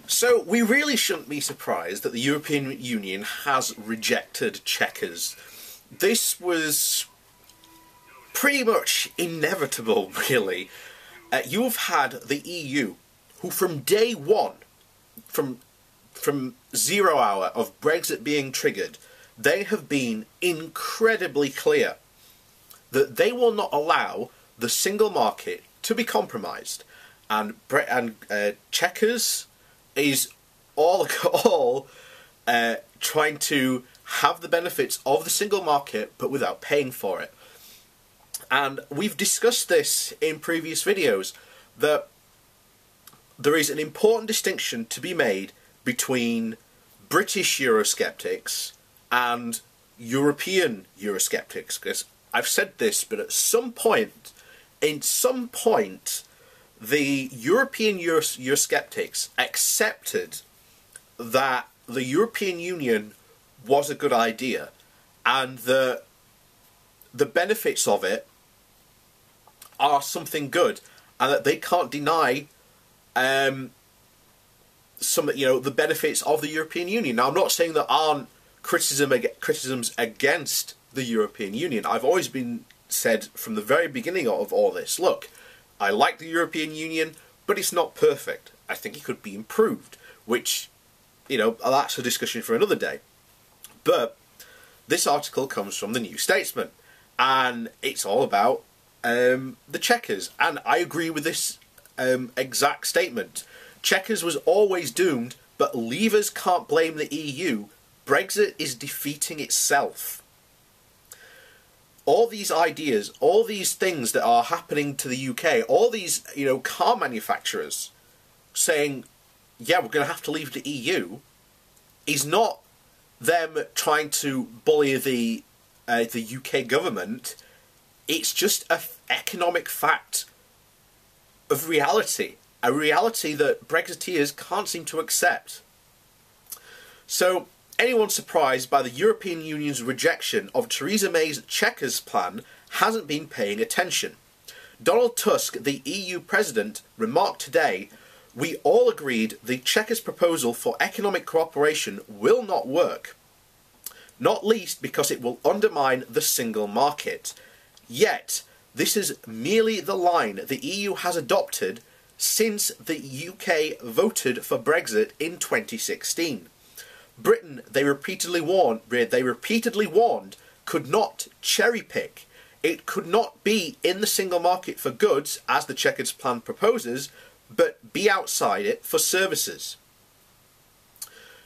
So we really shouldn't be surprised that the European Union has rejected Chequers. This was pretty much inevitable, really. You've had the EU, who from day one, from 0 hour of Brexit being triggered, they have been incredibly clear that they will not allow the single market to be compromised. And Chequers is all trying to have the benefits of the single market but without paying for it. And we've discussed this in previous videos, that there is an important distinction to be made between British Eurosceptics and European Eurosceptics. Because I've said this, but at some point, the European Eurosceptics accepted that the European Union was a good idea, and the benefits of it are something good, and that they can't deny the benefits of the European Union. Now, I'm not saying there aren't criticisms against the European Union. I've always been said from the very beginning of all this, look, I like the European Union, but it's not perfect. I think it could be improved, which, that's a discussion for another day. But this article comes from the New Statesman, and it's all about the Chequers, and I agree with this exact statement. Chequers was always doomed, but leavers can't blame the EU. Brexit is defeating itself. All these ideas, all these things that are happening to the UK, all these, car manufacturers saying, yeah, we're going to have to leave the EU, is not them trying to bully the UK government. It's just an economic fact of reality, a reality that Brexiteers can't seem to accept. So, anyone surprised by the European Union's rejection of Theresa May's Chequers plan hasn't been paying attention. Donald Tusk, the EU president, remarked today, "We all agreed the Chequers proposal for economic cooperation will not work, not least because it will undermine the single market. Yet, this is merely the line the EU has adopted since the UK voted for Brexit in 2016. Britain, they repeatedly warned, could not cherry-pick. It could not be in the single market for goods, as the Chequers plan proposes, but be outside it for services.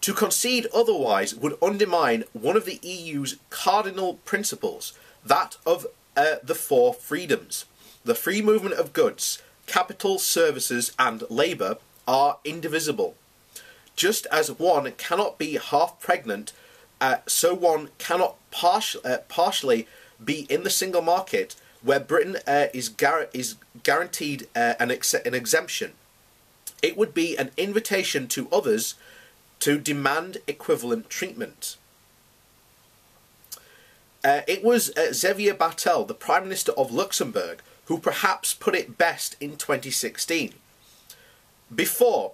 To concede otherwise would undermine one of the EU's cardinal principles, that of the four freedoms. The free movement of goods, capital, services and labour are indivisible. Just as one cannot be half pregnant, so one cannot partially be in the single market, where Britain is guaranteed an exemption. It would be an invitation to others to demand equivalent treatment." It was Xavier Bettel, the Prime Minister of Luxembourg, who perhaps put it best in 2016. Before,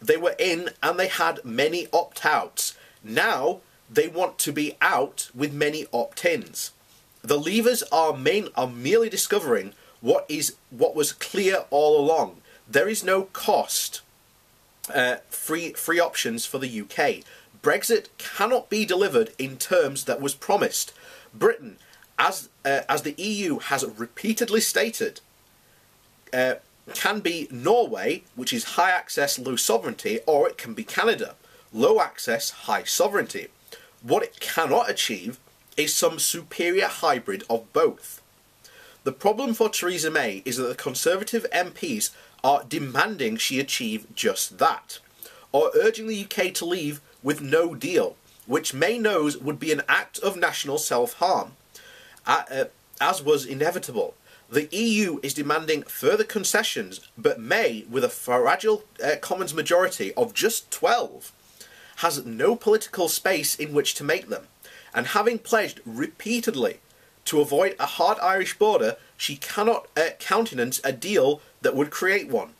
they were in and they had many opt-outs. Now, they want to be out with many opt-ins. The leavers are merely discovering what was clear all along. There is no cost, free options for the UK. Brexit cannot be delivered in terms that was promised. Britain, as the EU has repeatedly stated, can be Norway, which is high access, low sovereignty, or it can be Canada, low access, high sovereignty. What it cannot achieve is some superior hybrid of both. The problem for Theresa May is that the Conservative MPs are demanding she achieve just that, or urging the UK to leave with no deal, which May knows would be an act of national self-harm, as was inevitable. The EU is demanding further concessions, but May, with a fragile Commons majority of just 12, has no political space in which to make them, and having pledged repeatedly to avoid a hard Irish border, she cannot countenance a deal that would create one.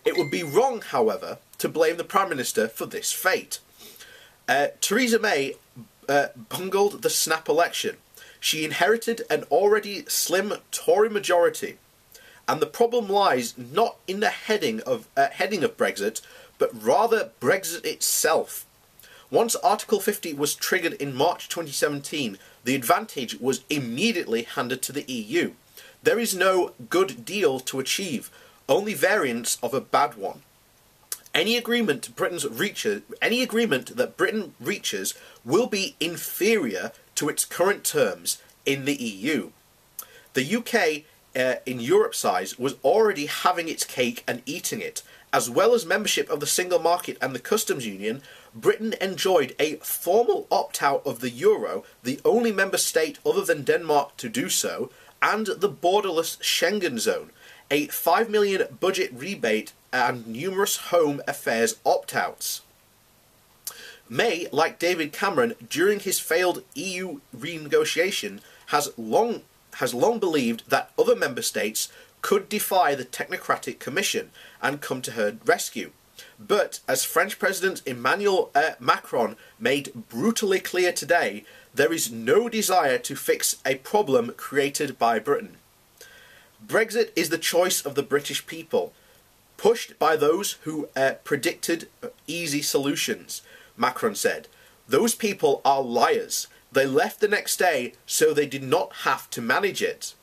It would be wrong, however, to blame the Prime Minister for this fate. Theresa May bungled the snap election. She inherited an already slim Tory majority, and the problem lies not in the heading of Brexit, but rather Brexit itself. Once Article 50 was triggered in March 2017, the advantage was immediately handed to the EU. There is no good deal to achieve, only variants of a bad one. Any agreement that Britain reaches will be inferior to its current terms in the EU. The UK, in Europe's size, was already having its cake and eating it. As well as membership of the single market and the customs union, Britain enjoyed a formal opt-out of the euro, the only member state other than Denmark to do so, and the borderless Schengen zone, a $5 million budget rebate and numerous home affairs opt-outs. May, like David Cameron during his failed EU renegotiation, has long believed that other member states could defy the technocratic commission and come to her rescue. But, as French President Emmanuel Macron made brutally clear today, there is no desire to fix a problem created by Britain. Brexit is the choice of the British people, pushed by those who predicted easy solutions, Macron said. Those people are liars. They left the next day so they did not have to manage it.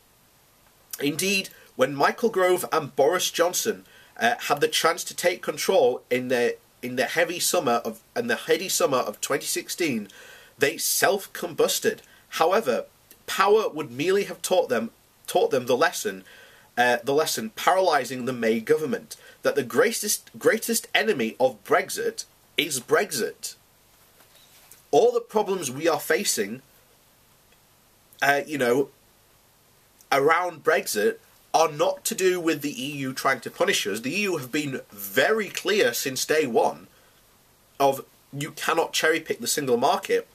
Indeed, when Michael Gove and Boris Johnson had the chance to take control in the heady summer of 2016, they self-combusted. However, power would merely have taught them the lesson, paralysing the May government, that the greatest enemy of Brexit is Brexit. All the problems we are facing, around Brexit are not to do with the EU trying to punish us. The EU have been very clear since day one of you cannot cherry pick the single market.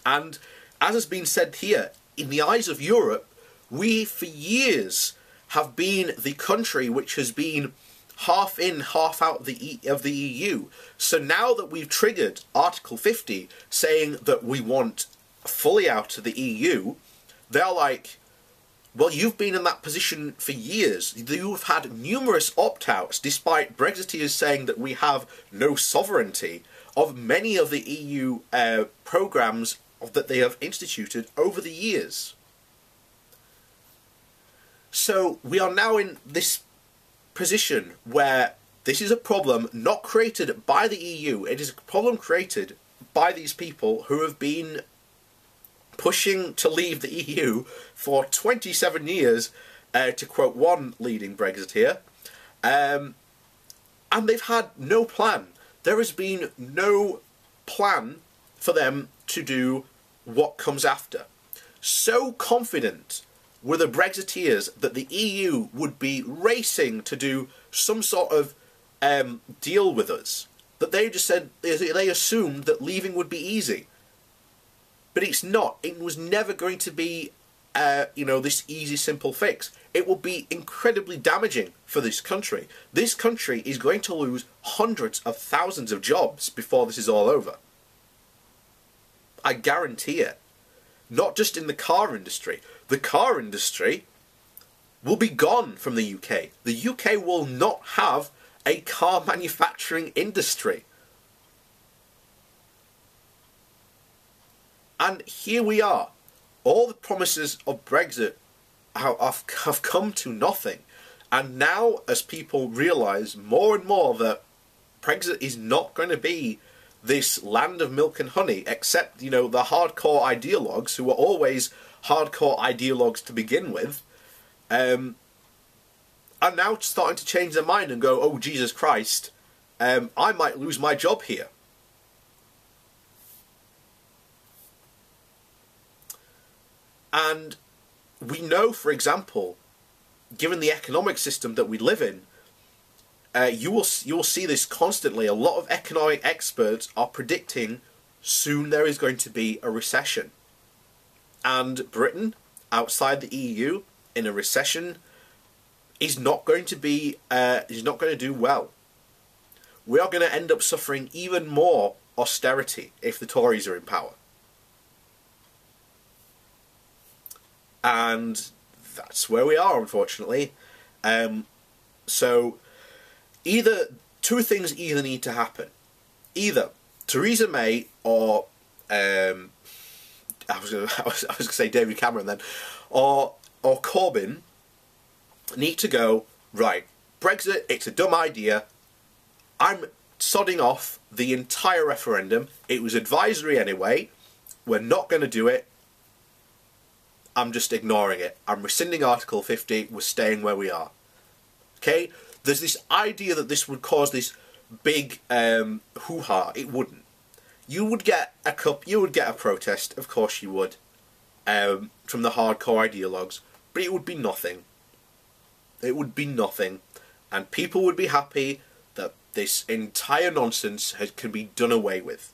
And as has been said here, in the eyes of Europe, we for years have been the country which has been half in, half out of the EU. So now that we've triggered Article 50 saying that we want fully out of the EU, they're like, well, you've been in that position for years. You've had numerous opt-outs, despite Brexiteers saying that we have no sovereignty, of many of the EU programmes that they have instituted over the years. So we are now in this position where this is a problem not created by the EU. It is a problem created by these people who have been pushing to leave the EU for 27 years, to quote one leading Brexiteer, and they've had no plan. There has been no plan for them to do what comes after. So confident were the Brexiteers that the EU would be racing to do some sort of deal with us, that they just said, they assumed that leaving would be easy. But it's not. It was never going to be, this easy, simple fix. It will be incredibly damaging for this country. This country is going to lose hundreds of thousands of jobs before this is all over. I guarantee it. Not just in the car industry. The car industry will be gone from the UK. The UK will not have a car manufacturing industry. And here we are. All the promises of Brexit have come to nothing. And now, as people realise more and more that Brexit is not going to be this land of milk and honey, except, the hardcore ideologues, who were always hardcore ideologues to begin with, are now starting to change their mind and go, oh, Jesus Christ, I might lose my job here. And we know, for example, given the economic system that we live in, you will see this constantly. A lot of economic experts are predicting soon there is going to be a recession. And Britain, outside the EU, in a recession, is not going to do well. we are going to end up suffering even more austerity if the Tories are in power. And that's where we are, unfortunately. So either two things either need to happen. Either Theresa May or I was going to say David Cameron then, or Corbyn need to go, right, Brexit, it's a dumb idea. I'm sodding off the entire referendum. It was advisory anyway. We're not going to do it. I'm just ignoring it. I'm rescinding Article 50. We're staying where we are. Okay? There's this idea that this would cause this big hoo-ha. It wouldn't. You would get a protest, of course you would, from the hardcore ideologues, but it would be nothing. It would be nothing, and people would be happy that this entire nonsense can be done away with.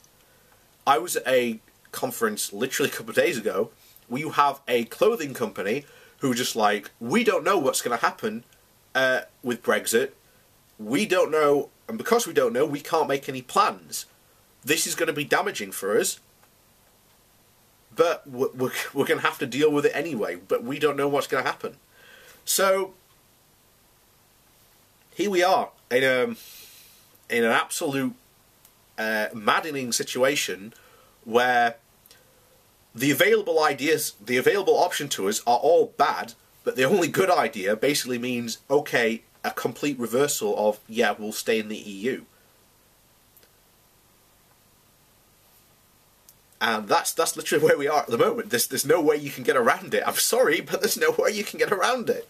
I was at a conference literally a couple of days ago where you have a clothing company who are just like, we don't know what's going to happen with Brexit. We don't know, and because we don't know, we can't make any plans. This is going to be damaging for us, but we're going to have to deal with it anyway, but we don't know what's going to happen. So, here we are, in an absolute maddening situation where the available ideas, the available option to us are all bad, but the only good idea basically means, okay, a complete reversal of, yeah, we'll stay in the EU. And that's literally where we are at the moment. There's no way you can get around it. I'm sorry, but there's no way you can get around it.